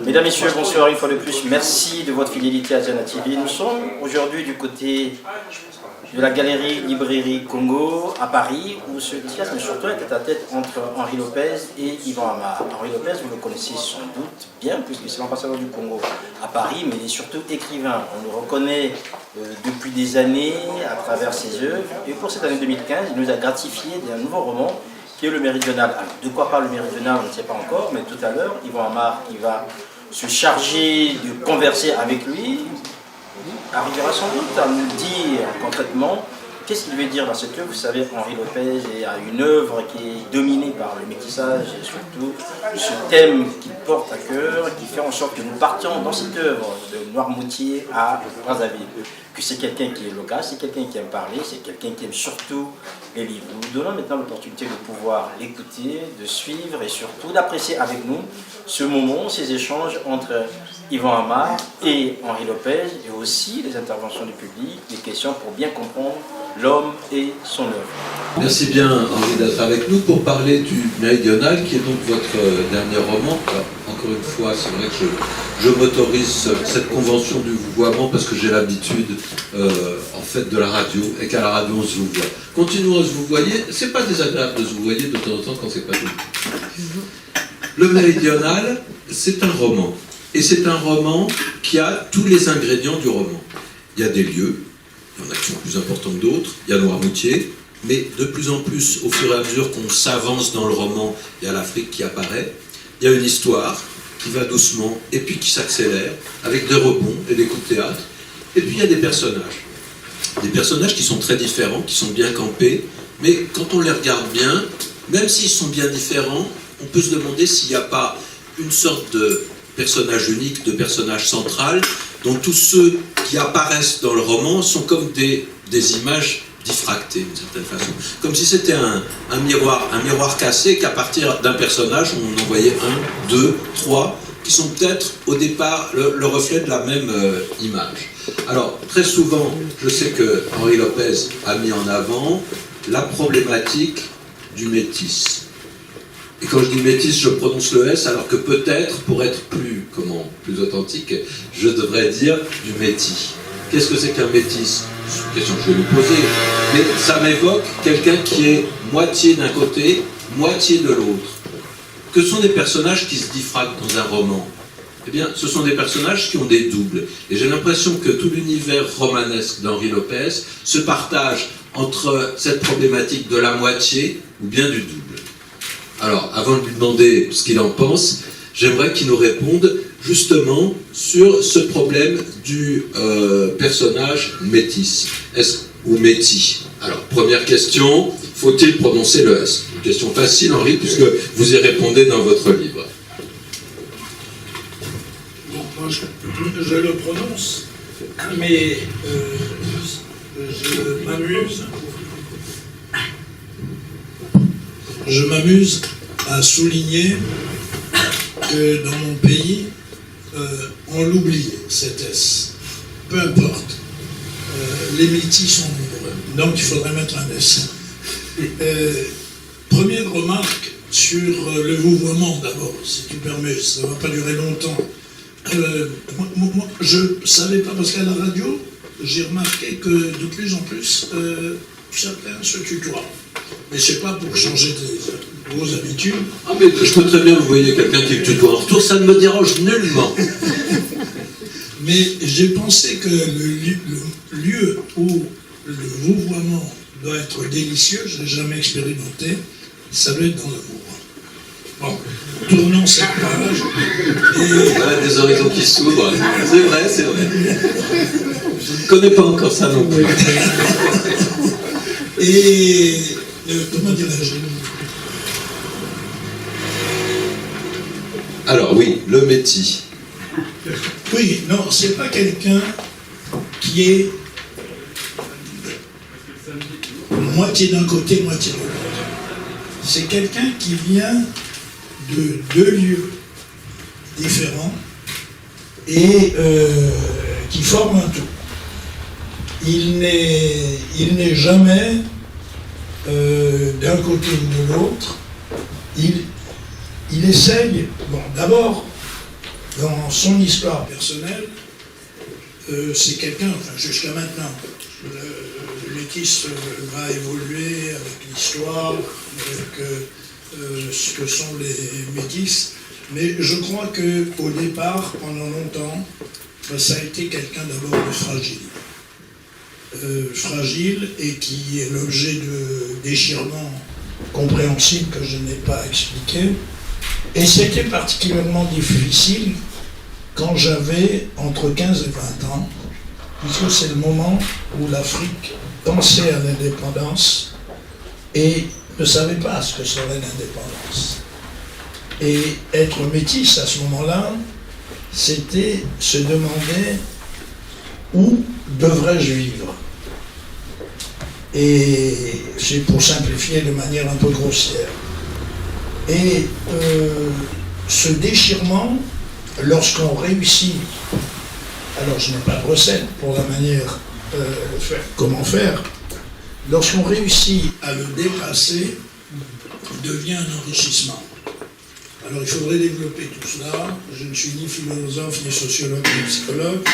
Mesdames, Messieurs, bonsoir une fois de plus. Merci de votre fidélité à Jana TV. Nous sommes aujourd'hui du côté de la galerie Librairie Congo à Paris, où se tient surtout un tête-à-tête entre Henri Lopez et Yvan Amar. Henri Lopez, vous le connaissez sans doute bien, puisque c'est l'ambassadeur du Congo à Paris, mais il est surtout écrivain. On le reconnaît depuis des années à travers ses œuvres. Et pour cette année 2015, il nous a gratifié d'un nouveau roman qui est le Méridional. Alors, de quoi parle le Méridional, on ne sait pas encore, mais tout à l'heure, Yvan Amar, qui va se charger de converser avec lui, arrivera sans doute à nous dire concrètement qu'est-ce qu'il veut dire dans cette œuvre. Vous savez, Henri Lopez a une œuvre qui est dominée par le métissage et surtout ce thème qu'il porte à cœur, qui fait en sorte que nous partions dans cette œuvre de Noirmoutier à Brazzaville. Que c'est quelqu'un qui est local, c'est quelqu'un qui aime parler, c'est quelqu'un qui aime surtout les livres. Nous vous donnons maintenant l'opportunité de pouvoir l'écouter, de suivre et surtout d'apprécier avec nous ce moment, ces échanges entre Yvan Amar et Henri Lopez, et aussi les interventions du public, les questions pour bien comprendre l'homme et son œuvre. Merci bien Henri d'être avec nous pour parler du Méridional, qui est donc votre dernier roman. Alors, encore une fois, c'est vrai que je m'autorise cette convention du vouvoiement parce que j'ai l'habitude en fait de la radio, et qu'à la radio on se vouvoie. Continuons à se vouvoyer, c'est pas désagréable de se vouvoyer de temps en temps quand c'est pas tout. Le Méridional, c'est un roman. Et c'est un roman qui a tous les ingrédients du roman. Il y a des lieux, il y en a qui sont plus importants que d'autres, il y a Noirmoutier, mais de plus en plus, au fur et à mesure qu'on s'avance dans le roman, il y a l'Afrique qui apparaît. Il y a une histoire qui va doucement et puis qui s'accélère, avec des rebonds et des coups de théâtre. Et puis il y a des personnages qui sont très différents, qui sont bien campés, mais quand on les regarde bien, même s'ils sont bien différents, on peut se demander s'il n'y a pas une sorte de personnage unique, de personnage central, dont tous ceux qui apparaissent dans le roman sont comme des images diffractées d'une certaine façon. Comme si c'était un miroir cassé, qu'à partir d'un personnage, on en voyait un, deux, trois, qui sont peut-être au départ le reflet de la même image. Alors, très souvent, je sais que Henri Lopez a mis en avant la problématique du métis. Et quand je dis métis, je prononce le S, alors que peut-être, pour être plus authentique, je devrais dire du métis. Qu'est-ce que c'est qu'un métis? C'est une question que je vais lui poser. Mais ça m'évoque quelqu'un qui est moitié d'un côté, moitié de l'autre. Que sont des personnages qui se diffractent dans un roman? Eh bien, ce sont des personnages qui ont des doubles. Et j'ai l'impression que tout l'univers romanesque d'Henri Lopez se partage entre cette problématique de la moitié ou bien du double. Alors, avant de lui demander ce qu'il en pense, j'aimerais qu'il nous réponde justement sur ce problème du personnage métis, ou métis. Alors, première question, faut-il prononcer le S? Une question facile, Henri, puisque vous y répondez dans votre livre. Bon, moi, je le prononce, mais je m'amuse à souligner que dans mon pays, on l'oublie, cet S. Peu importe. Les métis sont nombreux, donc il faudrait mettre un S. Première remarque sur le vouvoiement d'abord, si tu permets, ça ne va pas durer longtemps. Moi, je ne savais pas, parce qu'à la radio, j'ai remarqué que de plus en plus, certains se tutoient. Mais c'est pas pour changer vos habitudes. Ah mais je peux très bien vous voyez quelqu'un qui me tutoie en retour, ça ne me dérange nullement. Mais j'ai pensé que le lieu où le vouvoiement doit être délicieux, je ne l'ai jamais expérimenté, ça doit être dans l'amour. Bon, tournons cette page. Et... Voilà des horizons qui s'ouvrent. C'est vrai, c'est vrai. Je ne connais pas encore ça non plus. Et comment dirais-je? Alors oui, le métis. Oui, non, c'est pas quelqu'un qui est moitié d'un côté, moitié de l'autre. C'est quelqu'un qui vient de deux lieux différents et qui forment un tout. Il n'est jamais d'un côté ou de l'autre. Il essaye, bon, d'abord, dans son histoire personnelle, c'est quelqu'un, enfin jusqu'à maintenant, le métis va évoluer avec l'histoire, avec ce que sont les métis, mais je crois qu'au départ, pendant longtemps, ça a été quelqu'un d'abord de fragile. Fragile et qui est l'objet de déchirements compréhensibles que je n'ai pas expliqués. Et c'était particulièrement difficile quand j'avais entre 15 et 20 ans, puisque c'est le moment où l'Afrique pensait à l'indépendance et ne savait pas ce que serait l'indépendance. Et être métis à ce moment-là, c'était se demander où devrais-je vivre. Et c'est pour simplifier de manière un peu grossière. Et ce déchirement, lorsqu'on réussit, alors je n'ai pas de recette pour la manière comment faire, lorsqu'on réussit à le dépasser, devient un enrichissement. Alors il faudrait développer tout cela. Je ne suis ni philosophe, ni sociologue, ni psychologue.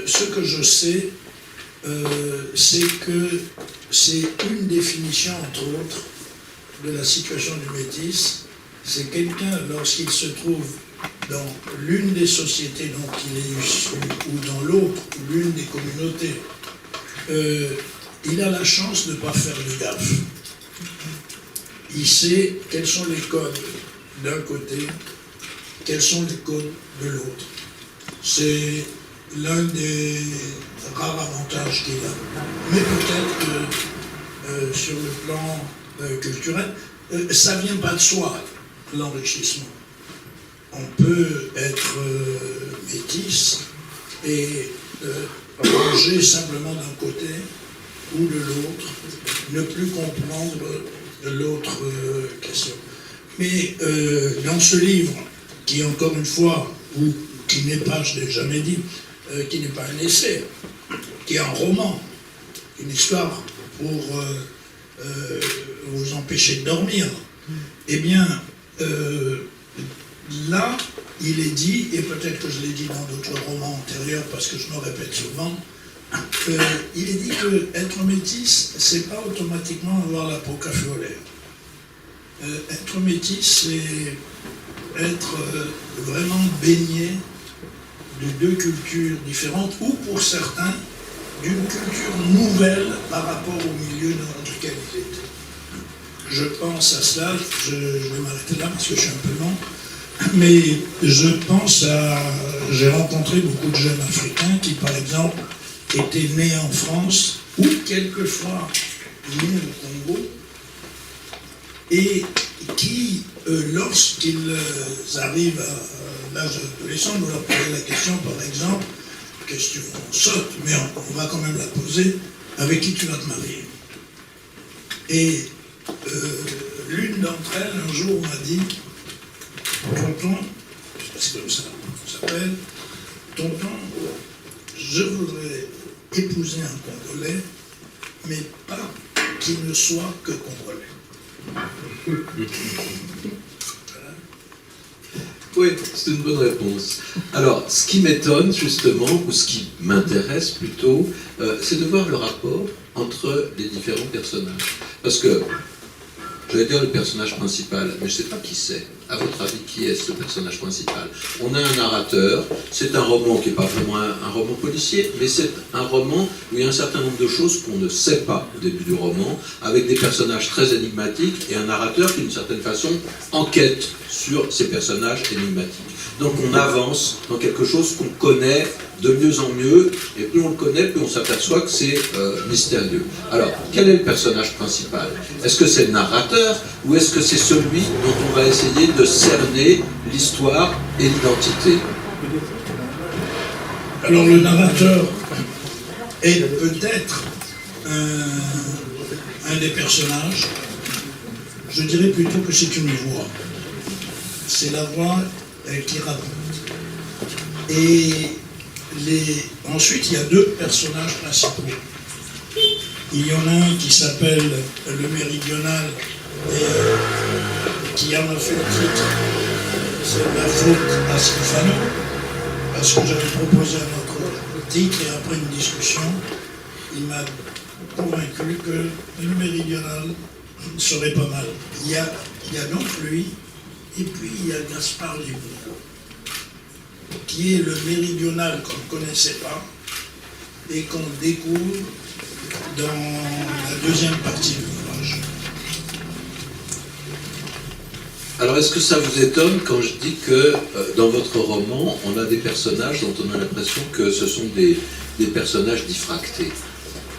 Ce que je sais, c'est que c'est une définition, entre autres, de la situation du métis. C'est quelqu'un, lorsqu'il se trouve dans l'une des sociétés dont il est issu, ou dans l'autre, ou l'une des communautés, il a la chance de ne pas faire de gaffe. Il sait quels sont les codes d'un côté, quels sont les codes de l'autre. C'est l'un des rares avantages qu'il a. Mais peut-être que sur le plan culturel, ça ne vient pas de soi, l'enrichissement. On peut être métis et ranger simplement d'un côté ou de l'autre, ne plus comprendre l'autre question. Mais dans ce livre, qui encore une fois, ou qui n'est pas, je ne l'ai jamais dit, qui n'est pas un essai, qui est un roman, une histoire pour vous empêcher de dormir, eh bien, là, il est dit, et peut-être que je l'ai dit dans d'autres romans antérieurs, parce que je me répète souvent, il est dit que être métis, c'est pas automatiquement avoir la peau caféolaire. Être métis, c'est être vraiment baigné de deux cultures différentes, ou pour certains, d'une culture nouvelle par rapport au milieu dans lequel il était. Je pense à cela, je vais m'arrêter là parce que je suis un peu long, mais je pense à... J'ai rencontré beaucoup de jeunes Africains qui, par exemple, étaient nés en France ou quelquefois nés au Congo et qui, lorsqu'ils arrivent à l'âge adolescent, nous leur posons la question, par exemple, question sotte, mais on va quand même la poser, avec qui tu vas te marier? Et l'une d'entre elles, un jour, m'a dit, tonton, je sais pas si comme ça s'appelle, tonton, je voudrais épouser un Congolais, mais pas qu'il ne soit que Congolais. Voilà. Oui, c'est une bonne réponse. Alors, ce qui m'étonne justement, ou ce qui m'intéresse plutôt, c'est de voir le rapport entre les différents personnages. Parce que, j'allais dire le personnage principal, mais je ne sais pas qui c'est. À votre avis, qui est ce personnage principal? On a un narrateur, c'est un roman qui n'est pas vraiment un roman policier, mais c'est un roman où il y a un certain nombre de choses qu'on ne sait pas au début du roman, avec des personnages très énigmatiques et un narrateur qui, d'une certaine façon, enquête sur ces personnages énigmatiques. Donc on avance dans quelque chose qu'on connaît de mieux en mieux, et plus on le connaît, plus on s'aperçoit que c'est mystérieux. Alors, quel est le personnage principal? Est-ce que c'est le narrateur, ou est-ce que c'est celui dont on va essayer de cerner l'histoire et l'identité? Alors le narrateur est peut-être un des personnages. Je dirais plutôt que c'est une voix. C'est la voix qui raconte. Et ensuite, il y a deux personnages principaux. Il y en a un qui s'appelle le Méridional, et qui en a fait le titre, c'est la faute à Stefano, parce que j'avais proposé un autre titre et après une discussion, il m'a convaincu que le méridional serait pas mal. Il y a donc lui, et puis il y a Gaspard Libour, qui est le méridional qu'on ne connaissait pas et qu'on découvre dans la deuxième partie de l'ouvrage. Alors, est-ce que ça vous étonne quand je dis que dans votre roman, on a des personnages dont on a l'impression que ce sont des personnages diffractés?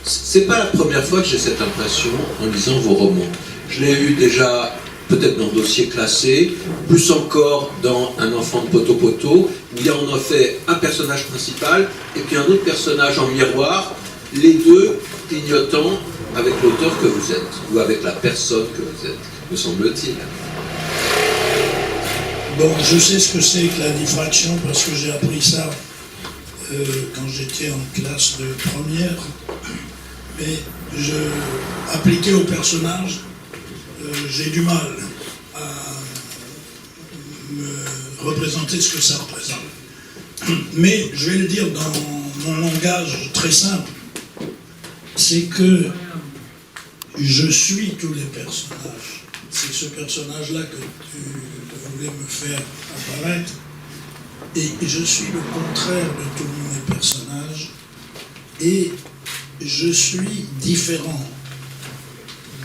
C'est pas la première fois que j'ai cette impression en lisant vos romans. Je l'ai eu déjà peut-être dans Dossier classé, plus encore dans Un enfant de Poto-Poto, où il y a en effet un personnage principal et puis un autre personnage en miroir, les deux clignotant avec l'auteur que vous êtes, ou avec la personne que vous êtes, me semble-t-il. Bon, je sais ce que c'est que la diffraction parce que j'ai appris ça quand j'étais en classe de première, mais appliqué au personnage, j'ai du mal à me représenter ce que ça représente. Mais je vais le dire dans mon langage très simple, c'est que je suis tous les personnages. C'est ce personnage-là que tu voulais me faire apparaître. Et je suis le contraire de tous mes personnages. Et je suis différent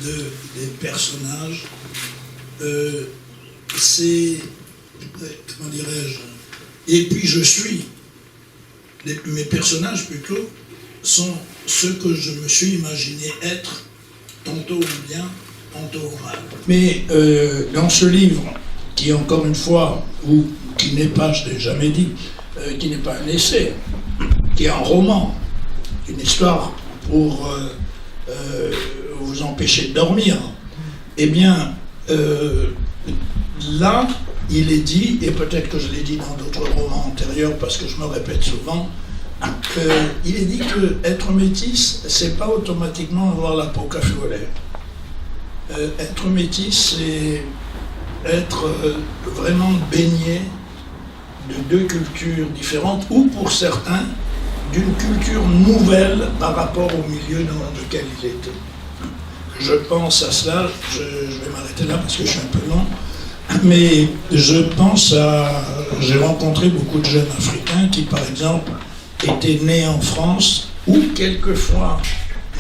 des personnages. Comment dirais-je? Et puis je suis. Mes personnages, plutôt, sont ceux que je me suis imaginé être, tantôt au bien, tantôt au mal. Mais dans ce livre, qui encore une fois, ou qui n'est pas, je ne l'ai jamais dit, qui n'est pas un essai, qui est un roman, une histoire pour vous empêcher de dormir, eh bien, là, il est dit, et peut-être que je l'ai dit dans d'autres romans antérieurs, parce que je me répète souvent, il est dit que être métis, c'est pas automatiquement avoir la peau caffeolée. Être métis, c'est être vraiment baigné de deux cultures différentes, ou pour certains, d'une culture nouvelle par rapport au milieu dans lequel il était. Je pense à cela, je vais m'arrêter là parce que je suis un peu long, mais je pense à... J'ai rencontré beaucoup de jeunes Africains qui, par exemple, étaient nés en France ou quelquefois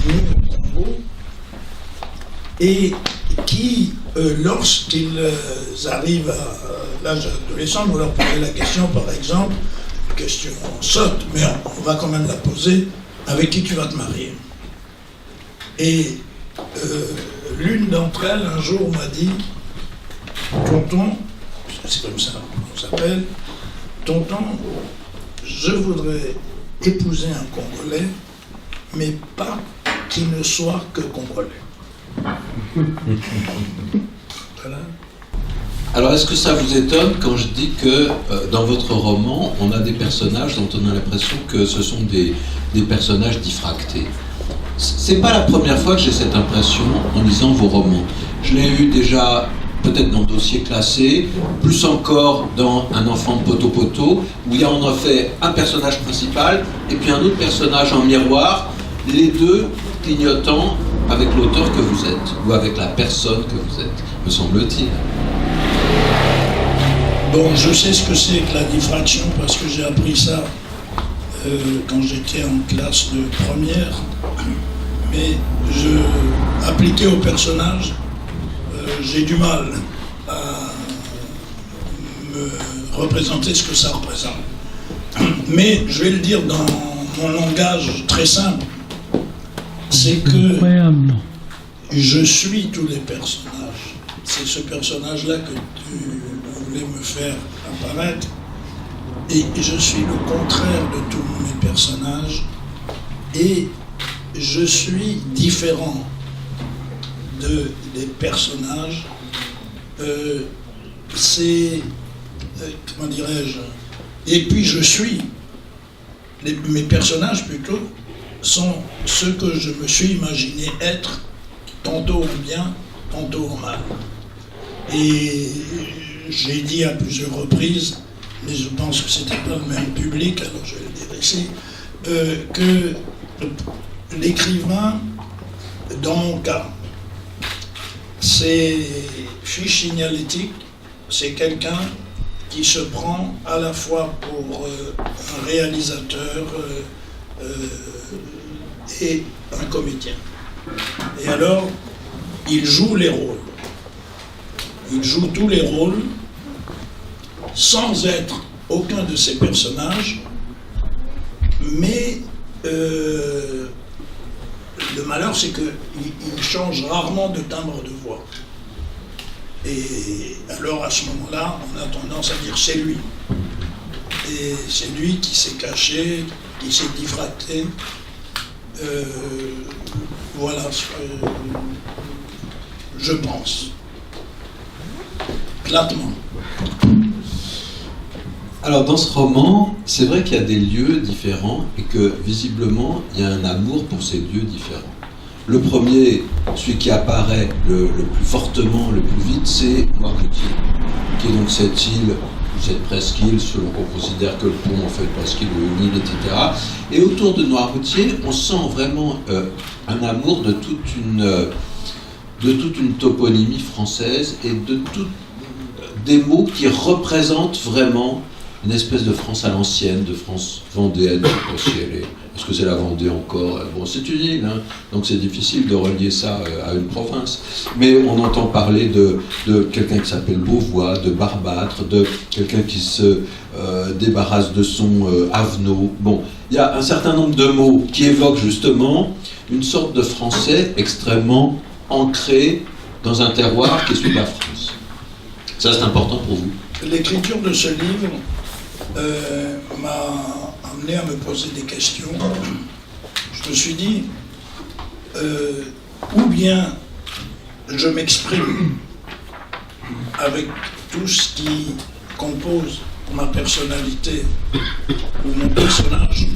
nés au Congo et qui, lorsqu'ils arrivent à l'âge adolescent, nous leur posons la question, par exemple, une question sotte, mais on va quand même la poser, avec qui tu vas te marier? Et l'une d'entre elles, un jour, m'a dit, tonton, c'est comme ça qu'on s'appelle, tonton, je voudrais épouser un Congolais, mais pas qui ne soit que Congolais. Voilà. Alors, est-ce que ça vous étonne quand je dis que dans votre roman, on a des personnages dont on a l'impression que ce sont des personnages diffractés? C'est pas la première fois que j'ai cette impression en lisant vos romans. Je l'ai eu déjà peut-être dans Dossier classé, plus encore dans Un enfant de Poto-Poto, où il y a en effet un personnage principal et puis un autre personnage en miroir, les deux clignotant avec l'auteur que vous êtes, ou avec la personne que vous êtes, me semble-t-il. Bon, je sais ce que c'est que la diffraction, parce que j'ai appris ça quand j'étais en classe de première, mais appliqué au personnage, j'ai du mal à me représenter ce que ça représente. Mais je vais le dire dans mon langage très simple, c'est que je suis tous les personnages. C'est ce personnage-là que tu voulais me faire apparaître. Et je suis le contraire de tous mes personnages. Et je suis différent des personnages. Comment dirais-je? Et puis je suis. Mes personnages, plutôt, sont ceux que je me suis imaginé être, tantôt au bien, tantôt au mal. Et j'ai dit à plusieurs reprises, mais je pense que c'était pas le même public, alors je vais le dire ici, que l'écrivain, dans mon cas, c'est fiche signalétique, c'est quelqu'un qui se prend à la fois pour un réalisateur et un comédien. Et alors, il joue les rôles. Il joue tous les rôles sans être aucun de ces personnages, mais le malheur, c'est qu'il change rarement de timbre de voix. Et alors, à ce moment-là, on a tendance à dire c'est lui. Et c'est lui qui s'est caché, qui s'est diffracté. Voilà ce que je pense. Platement. Alors dans ce roman, c'est vrai qu'il y a des lieux différents et que visiblement il y a un amour pour ces lieux différents. Le premier, celui qui apparaît le plus fortement, le plus vite, c'est Noirmoutier, qui est donc cette île, cette presqu'île, selon qu'on considère que le pont en fait une presqu'île ou une île, etc. Et autour de Noirmoutier, on sent vraiment un amour de toute une toponymie française et des mots qui représentent vraiment une espèce de France à l'ancienne, de France vendéenne, je ne sais pas si elle est. Est-ce que c'est la Vendée encore? Bon, c'est une île, hein, donc c'est difficile de relier ça à une province. Mais on entend parler de quelqu'un qui s'appelle Beauvois, de Barbâtre, de quelqu'un qui se débarrasse de son avenot. Bon, il y a un certain nombre de mots qui évoquent justement une sorte de français extrêmement ancré dans un terroir qui est celui de la France. Ça, c'est important pour vous? L'écriture de ce livre m'a amené à me poser des questions. Je me suis dit, ou bien je m'exprime avec tout ce qui compose ma personnalité ou mon personnage,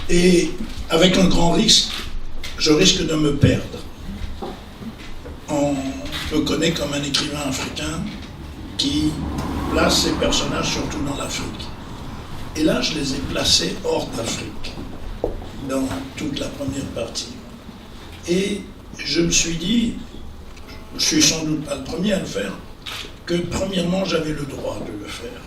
et avec un grand risque, je risque de me perdre. On me connaît comme un écrivain africain qui place ses personnages surtout dans l'Afrique. Et là, je les ai placés hors d'Afrique, dans toute la première partie. Et je me suis dit, je suis sans doute pas le premier à le faire, que premièrement, j'avais le droit de le faire.